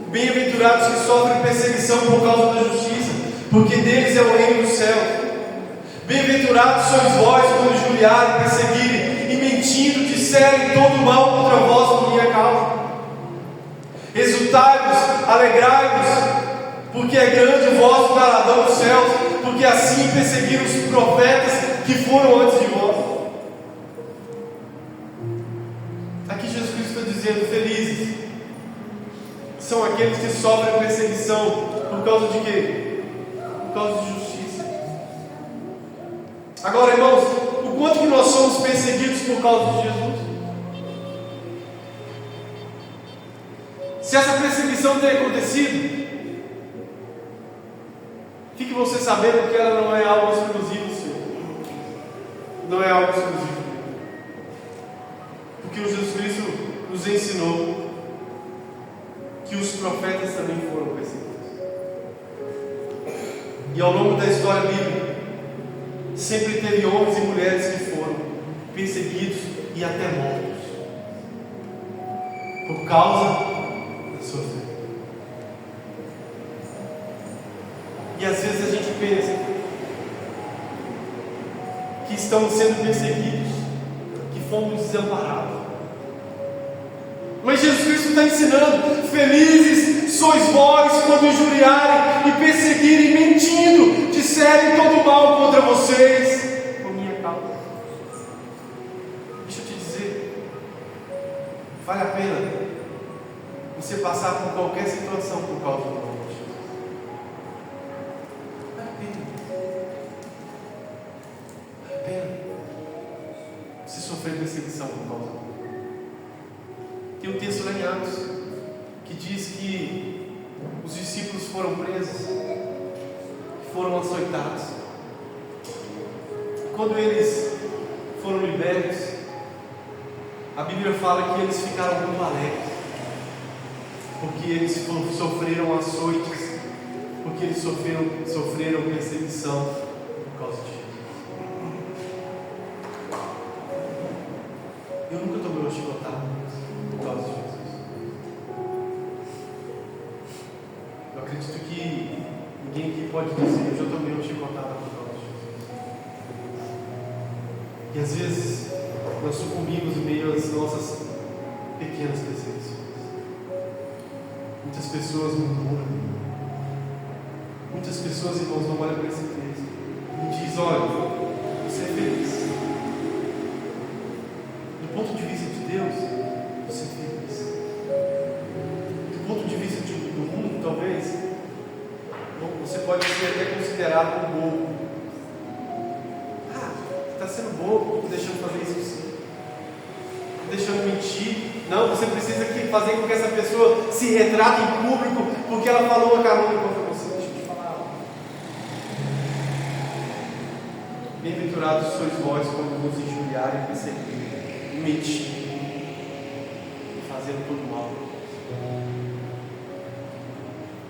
Bem-aventurados que sofrem perseguição por causa da justiça, porque deles é o reino do céu. Bem-aventurados sois vós quando injuriarem, perseguirem e mentindo disserem todo mal contra vós por minha causa. Exultai-vos, alegrai-vos, porque é grande o vosso galardão dos céus, porque assim perseguiram os profetas que foram antes de vós. Aqui Jesus Cristo está dizendo, felizes são aqueles que sofrem perseguição por causa de quê? Por causa de justiça. Agora, irmãos, o quanto que nós somos perseguidos por causa de Jesus? Se essa perseguição tem acontecido, fique você sabendo que ela não é algo exclusivo seu. Não é algo exclusivo. Porque o Jesus Cristo nos ensinou que os profetas também foram perseguidos. E ao longo da história bíblica, sempre teve homens e mulheres que foram perseguidos e até mortos por causa da sua fé. E às vezes a gente pensa que estamos sendo perseguidos, que fomos desamparados. Mas Jesus Cristo está ensinando, felizes sois vós quando injuriarem e perseguirem, mentindo, disserem todo mal contra vocês por minha causa. Deixa eu te dizer, vale a pena você passar por qualquer situação por causa do nome de Jesus. Vale a pena. Vale a pena você sofrer perseguição por causa do nome. Tem um texto lá em Atos que diz que os discípulos foram presos, foram açoitados. Quando eles foram libertos, a Bíblia fala que eles ficaram muito alegres, porque eles sofreram açoites, porque eles sofreram perseguição por causa de Jesus. Eu nunca tomei uma chicotada por causa de Jesus. Eu acredito que ninguém aqui pode dizer, eu já tomei uma chicotada por causa de Jesus. E às vezes nós sucumbimos em meio às nossas pequenas perseguições. Muitas pessoas murmuram. Muitas pessoas, irmãos, não olham para esse texto e dizem, olha, você é feliz. Do ponto de vista de Deus, você é feliz. Do ponto de vista do mundo, talvez, você pode ser até considerado um bobo. Você está sendo bobo, deixando fazer isso assim, deixando mentir. Não, você precisa fazer com que essa pessoa se retrate em público porque ela falou uma calúnia contra você. Deixa eu te falar algo. Bem-aventurados sois vós quando vos injuriarem, perseguirem, mentirem e fazendo tudo mal.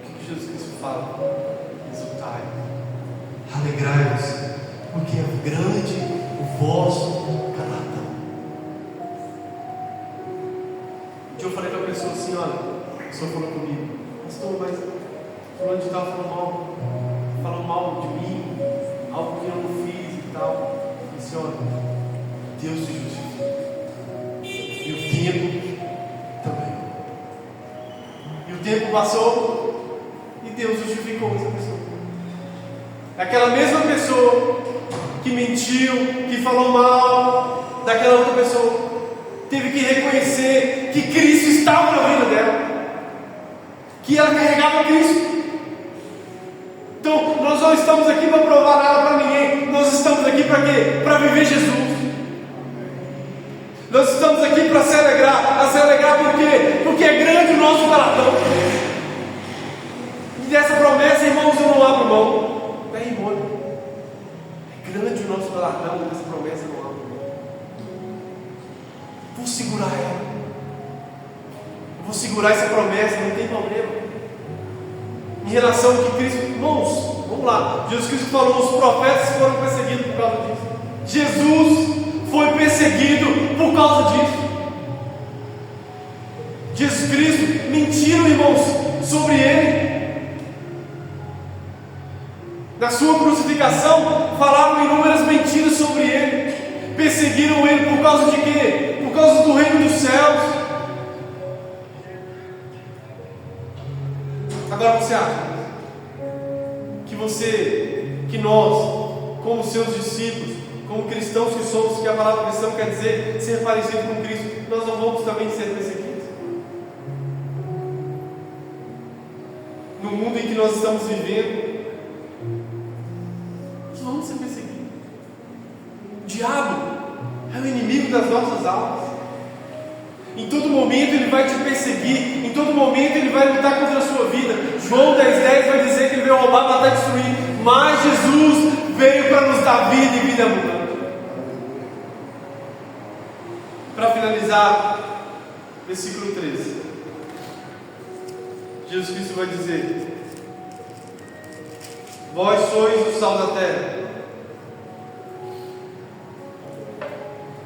O que Jesus Cristo fala? Exultai, alegrai-vos, porque é grande o vosso galardão. Um dia eu falei para a pessoa assim: olha, a pessoa falou comigo, pastor, mas fulano de tal falou mal de mim, algo que eu não fiz e tal. Eu disse: olha, Deus se justifica, e o tempo também. E o tempo passou e Deus justificou essa pessoa. Aquela mesma pessoa que mentiu, que falou mal daquela outra pessoa, teve que reconhecer que Cristo estava na vida dela, que ela carregava Cristo. Então, nós não estamos aqui para provar nada para ninguém. Nós estamos aqui para quê? Para viver Jesus. Nós estamos aqui para se alegrar. A se alegrar por quê? Porque é grande o nosso galardão. E dessa promessa, irmãos, eu não abro mão. É grande o nosso galardão, dessa promessa eu não abro mão. Vou segurar ela. Eu vou segurar essa promessa, não tem problema. Em relação ao que Cristo... Irmãos, vamos lá. Jesus Cristo falou, os profetas foram perseguidos por causa disso. Jesus foi perseguido por causa disso. Jesus Cristo, mentiram, irmãos, sobre ele. Na sua crucificação, falaram inúmeras mentiras sobre ele. Perseguiram ele por causa de quê? Por causa do reino dos céus. Agora você acha que nós, como seus discípulos, como cristãos que somos, que a palavra cristão quer dizer ser parecido com Cristo, nós não vamos também ser perseguidos? No mundo em que nós estamos vivendo, nós vamos ser perseguidos. O diabo é o inimigo das nossas almas. Em todo momento ele vai te perseguir, em todo momento ele vai lutar contra a sua vida. João 10,10 vai dizer que ele veio roubar, matar e destruir, mas Jesus veio para nos dar vida e vida abundante. Para finalizar, versículo 13, Jesus Cristo vai dizer: vós sois o sal da terra.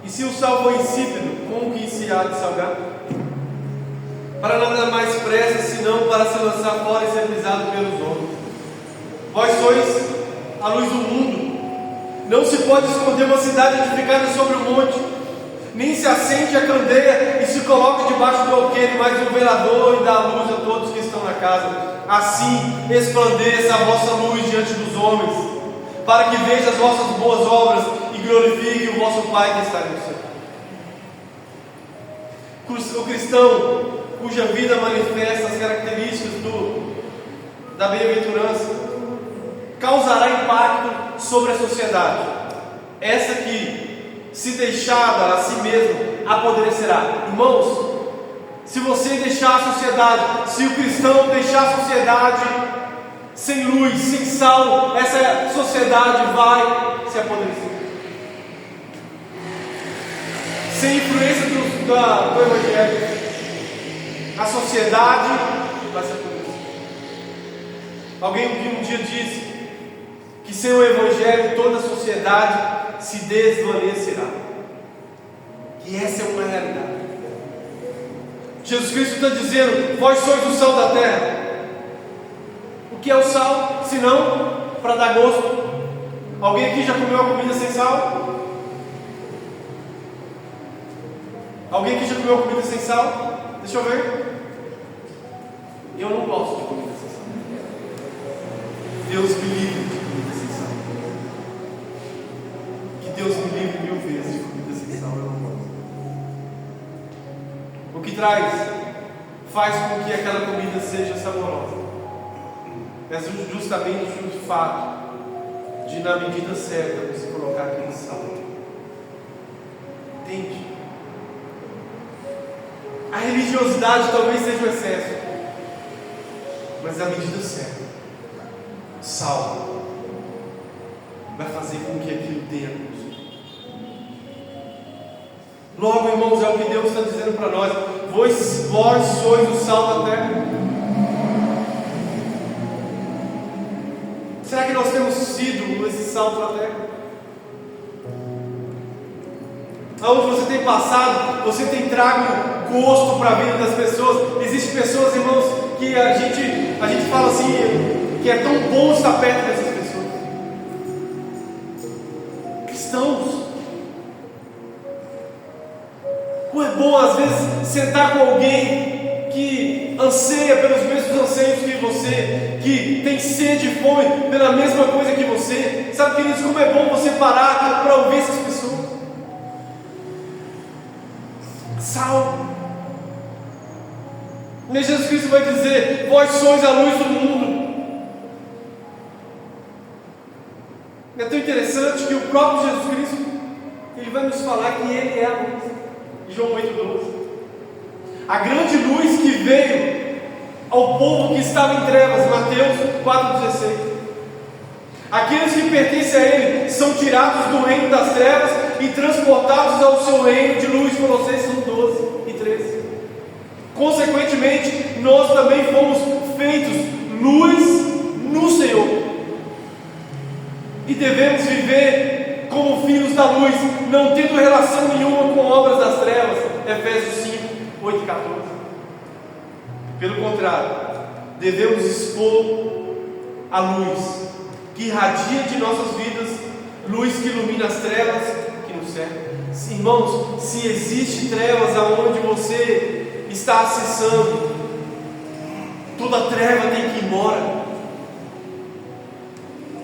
E se o sal for insípido, como que se há de salgar? Para nada mais presta, senão para se lançar fora e ser pisado pelos homens. Vós sois a luz do mundo. Não se pode esconder uma cidade edificada sobre o monte, nem se acende a candeia e se coloca debaixo do alqueire, mas o velador e dá luz a todos que estão na casa. Assim resplandeça a vossa luz diante dos homens, para que vejam as vossas boas obras e glorifiquem o vosso Pai que está no céu. O cristão cuja vida manifesta as características da bem-aventurança causará impacto sobre a sociedade. Essa que, se deixada a si mesmo, apodrecerá. Irmãos, se você deixar a sociedade, se o cristão deixar a sociedade sem luz, sem sal, essa sociedade vai se apodrecer. Sem influência do Evangelho, a sociedade vai se apodrecer. Alguém um dia disse que sem o Evangelho toda a sociedade se desvanecerá. E essa é uma realidade. Jesus Cristo está dizendo: vós sois o sal da terra. O que é o sal? Se não para dar gosto. Alguém aqui já comeu a comida sem sal? Alguém aqui já comeu a comida sem sal? Deixa eu ver. Eu não gosto de comida sem sal. Deus me livre de comida sem sal. Que Deus me livre 1000 vezes de comida sem sal, eu não gosto. O que faz com que aquela comida seja saborosa é justamente o fato de, na medida certa, você colocar aquele sal. Entende? A religiosidade talvez seja o excesso, mas a medida certa, sal, vai fazer com que aquilo tenha gosto. Logo, irmãos, é o que Deus está dizendo para nós: vós sois o sal da terra. Será que nós temos sido esse sal para a terra? Aonde você tem passado, você tem trago gosto para a vida das pessoas. Existem pessoas, irmãos, que a gente fala assim, que é tão bom estar perto dessas pessoas. Cristãos. Como é bom às vezes sentar com alguém que anseia pelos mesmos anseios que você, que tem sede e fome pela mesma coisa que você. Sabe, queridos, como é bom você parar para ouvir essas pessoas. Sal. E Jesus Cristo vai dizer: vós sois a luz do mundo. É tão interessante que o próprio Jesus Cristo, ele vai nos falar que Ele é a luz. João 8,12. A grande luz que veio ao povo que estava em trevas. Mateus 4,16. Aqueles que pertencem a Ele são tirados do reino das trevas e transportados ao seu reino de luz. Colossenses 1,12 e 13. Consequentemente, nós também fomos feitos luz no Senhor, e devemos viver como filhos da luz, não tendo relação nenhuma com obras das trevas. Efésios 5, 8 e 14. Pelo contrário, devemos expor a luz que irradia de nossas vidas, luz que ilumina as trevas que nos cercam. Irmãos, se existe trevas aonde você está acessando, toda treva tem que ir embora.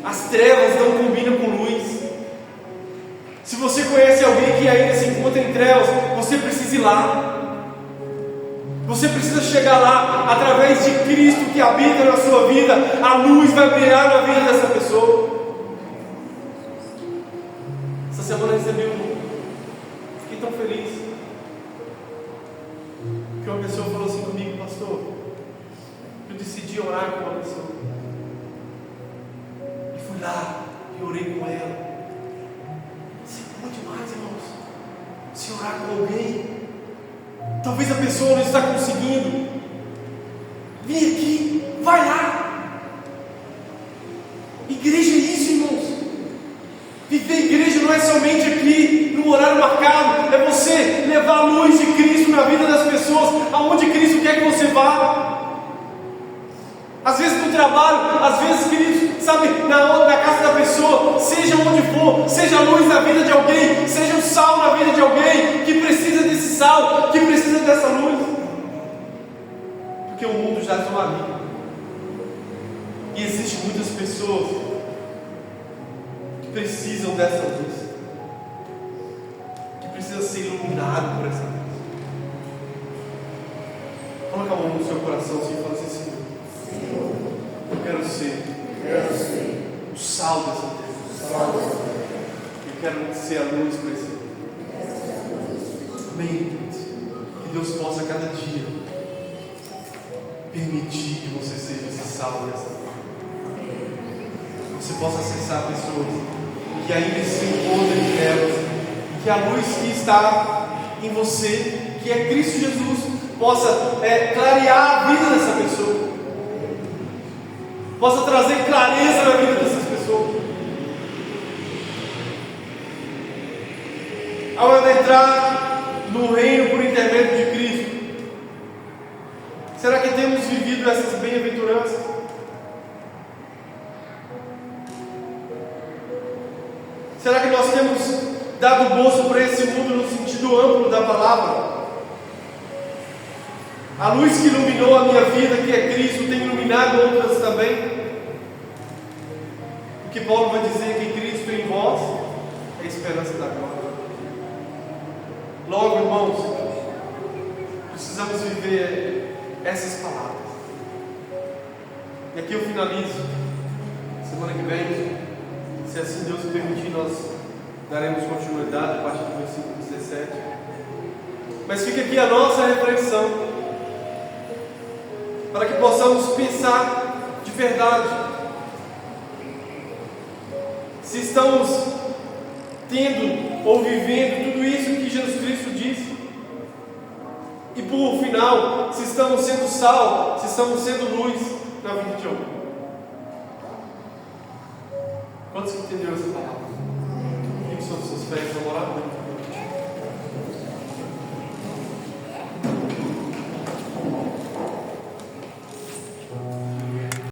As trevas não combinam com luz. Se você conhece alguém que ainda se encontra em trevas, você precisa ir lá. Você precisa chegar lá. Através de Cristo que habita na sua vida, a luz vai brilhar na vida dessa pessoa. Essa semana eu recebi fiquei tão feliz, que uma pessoa falou assim comigo: pastor, eu decidi orar com uma pessoa, e fui lá e orei com ela. Isso é bom demais, irmãos. Se orar com alguém, talvez a pessoa não está conseguindo, vem aqui, vai lá. Igreja é isso, irmãos. Viver igreja não é somente aqui no horário marcado, é você levar a luz de Cristo na vida das pessoas, aonde Cristo quer que você vá. Às vezes no trabalho, às vezes, queridos, sabe, na casa da pessoa, seja onde for, seja a luz na vida de alguém, seja o sal na vida de alguém que precisa desse sal, que precisa dessa luz, porque o mundo já está maligno, e existem muitas pessoas que precisam dessa luz, que precisa ser iluminado por essa luz. Coloca a mão no seu coração assim e fala assim: Senhor, eu quero ser o sal dessa terra. Eu quero ser a luz para esse mundo. Amém. Que Deus possa cada dia permitir que você seja esse sal dessa terra. Você possa acessar pessoas que ainda se encontram em trevas, que a luz que está em você, que é Cristo Jesus, possa clarear a vida dessa pessoa, possa trazer clareza na vida dessas pessoas. A hora de entrar no reino por intermédio de Cristo, será que temos vivido essas bem-aventuranças? Será que nós temos dado gosto para esse mundo no sentido amplo da palavra? A luz que iluminou a minha vida, que é Cristo, tem iluminado outras também. O que Paulo vai dizer que Cristo em vós é a esperança da glória. Logo, irmãos, precisamos viver essas palavras. E aqui eu finalizo. Semana que vem, se assim Deus permitir, nós daremos continuidade a partir do versículo 17. Mas fica aqui a nossa reflexão, para que possamos pensar de verdade se estamos tendo ou vivendo tudo isso que Jesus Cristo disse. E por final, se estamos sendo sal, se estamos sendo luz na vida de alguém. Quantos que entenderam essa palavra? Fique sobre seus pés, vamos orar.